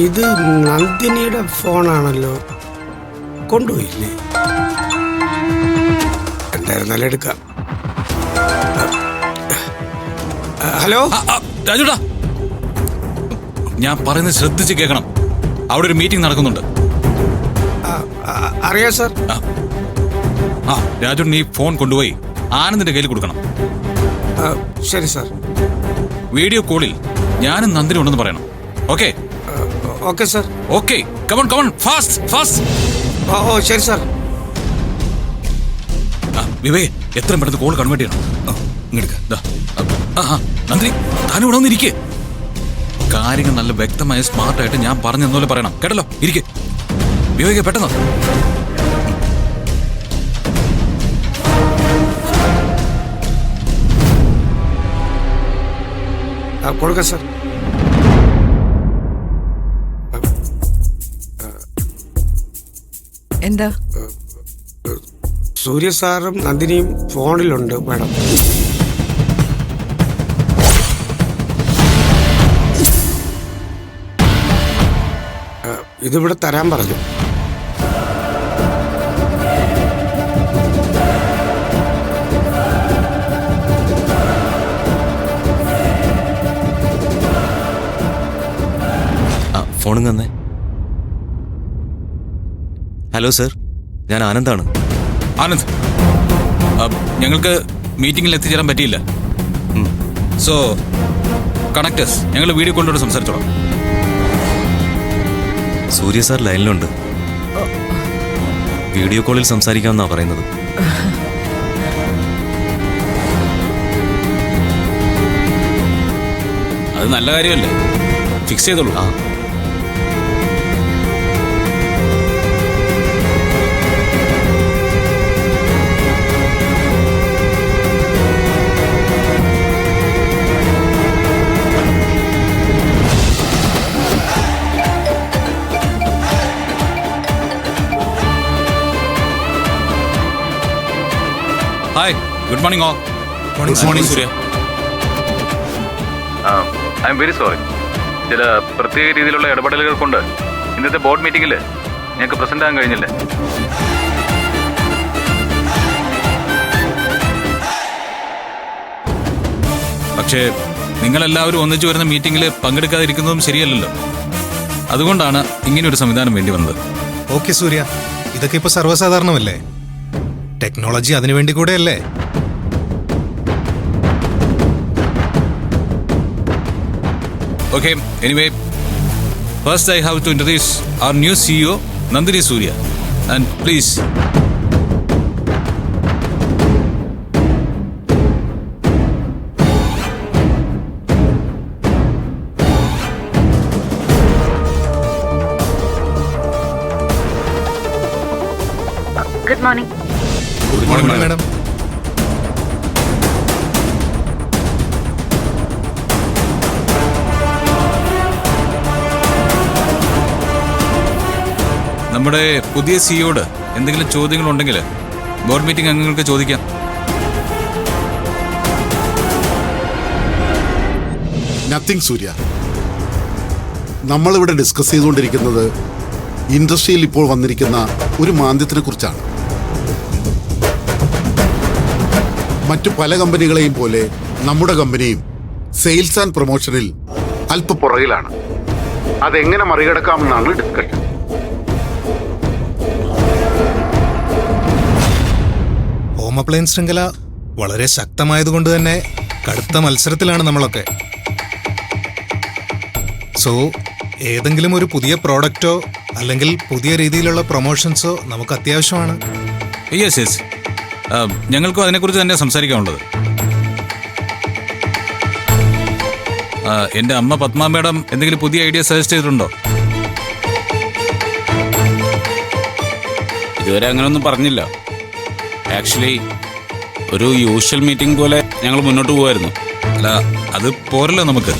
ഇത് നന്ദിനിയുടെ ഫോണാണല്ലോ, കൊണ്ടുപോയില്ലേ? എന്തായിരുന്നാലും എടുക്കാം. ഹലോ രാജുടാ, ഞാൻ പറയുന്നത് ശ്രദ്ധിച്ച് കേൾക്കണം. അവിടെ ഒരു മീറ്റിംഗ് നടക്കുന്നുണ്ട്. അറിയാം സാർ. രാജു, നീ ഫോൺ കൊണ്ടുപോയി ആനന്ദിന്റെ കയ്യിൽ കൊടുക്കണം. ശരി സാർ. വീഡിയോ കോളിൽ ഞാനും നന്ദിനി ഉണ്ടെന്ന് പറയണം. Okay? Okay sir. Okay, come on come on, fast fast. ഓ ശരി സാർ. വിവേ, എത്രയും പെട്ടെന്ന് കോൾ കൺവേർട്ട് ചെയ്യണം. നന്ദിനി, താനിവിടെ വന്നിരിക്കേ. കാര്യങ്ങൾ നല്ല വ്യക്തമായ സ്മാർട്ടായിട്ട് ഞാൻ പറഞ്ഞതുപോലെ പറയണം, കേട്ടല്ലോ? ഇരിക്കെ വിവേകെ, പെട്ടെന്ന്. കൊടുക്ക സാർ. എന്താ? സൂര്യ സാറും നന്ദിനിയും ഫോണിലുണ്ട് മാഡം. ഇതിവിടെ തരാൻ പറഞ്ഞു. ഫോണും തന്നെ. ഹലോ സർ, ഞാൻ ആനന്ദാണ്. ആനന്ദ്, ഞങ്ങൾക്ക് മീറ്റിംഗിൽ എത്തിച്ചേരാൻ പറ്റിയില്ല. സോ കണക്ടേഴ്സ്, ഞങ്ങൾ വീഡിയോ കോളിലൂടെ സംസാരിച്ചോളാം. സൂര്യ സാർ ലൈനിലുണ്ട്. വീഡിയോ കോളിൽ സംസാരിക്കാമെന്നാ പറയുന്നത്. അത് നല്ല കാര്യമല്ലേ? ഫിക്സ് ചെയ്തോളൂ. Hi, good morning all. Good morning Surya. I am very sorry. ചില പ്രത്യേക രീതിയിലുള്ള ഇടപെടലുകൾ കൊണ്ട് ഇന്നത്തെ ബോർഡ് മീറ്റിംഗിൽ ഞങ്ങൾക്ക് പ്രസന്റ് ആകാൻ കഴിഞ്ഞില്ല. പക്ഷേ നിങ്ങളെല്ലാവരും ഒന്നിച്ചു വരുന്ന മീറ്റിംഗിൽ പങ്കെടുക്കാതിരിക്കുന്നതും ശരിയല്ലല്ലോ. അതുകൊണ്ടാണ് ഇങ്ങനെയൊരു സംവിധാനം വേണ്ടി വന്നത്. ഓക്കെ സൂര്യ, ഇതൊക്കെ ഇപ്പൊ സർവ്വസാധാരണമല്ലേ? ടെക്നോളജി അതിനു വേണ്ടി കൂടെ അല്ലേ? Okay, anyway, first I have to introduce our new CEO, Nandini Surya. And please. Good morning. Good morning, madam. നമ്മുടെ പുതിയ സിഇയോട് എന്തെങ്കിലും ചോദ്യങ്ങളുണ്ടെങ്കിൽ ബോർഡ് മീറ്റിംഗ് അംഗങ്ങൾക്ക് ചോദിക്കാം. നത്തിങ് സൂര്യ. നമ്മളിവിടെ ഡിസ്കസ് ചെയ്തുകൊണ്ടിരിക്കുന്നത് ഇൻഡസ്ട്രിയിൽ ഇപ്പോൾ വന്നിരിക്കുന്ന ഒരു മാന്ദ്യത്തിനെ കുറിച്ചാണ്. മറ്റു പല കമ്പനികളെയും പോലെ നമ്മുടെ കമ്പനിയും സെയിൽസ് ആൻഡ് പ്രൊമോഷനിൽ അല്പ പുറകിലാണ്. അതെങ്ങനെ മറികടക്കാമെന്നാണ് ഡിസ്കഷൻ. ഹോം അപ്ലയൻസ് ശൃംഖല വളരെ ശക്തമായതുകൊണ്ട് തന്നെ കടുത്ത മത്സരത്തിലാണ് നമ്മളൊക്കെ. സോ ഏതെങ്കിലും ഒരു പുതിയ പ്രോഡക്റ്റോ അല്ലെങ്കിൽ പുതിയ രീതിയിലുള്ള പ്രൊമോഷൻസോ നമുക്ക് അത്യാവശ്യമാണ്. യെസ് യെസ്, ഞങ്ങൾക്കും അതിനെക്കുറിച്ച് തന്നെ സംസാരിക്കാനുള്ളത്. എൻ്റെ അമ്മ പത്മ മേഡം എന്തെങ്കിലും പുതിയ ഐഡിയ സജസ്റ്റ് ചെയ്തിട്ടുണ്ടോ? ഇതുവരെ അങ്ങനെയൊന്നും പറഞ്ഞില്ല. ആക്ച്വലി ഒരു യൂഷ്വൽ മീറ്റിംഗ് പോലെ ഞങ്ങൾ മുന്നോട്ട് പോകുമായിരുന്നു. അല്ല, അത് പോരല്ലോ നമുക്ക്.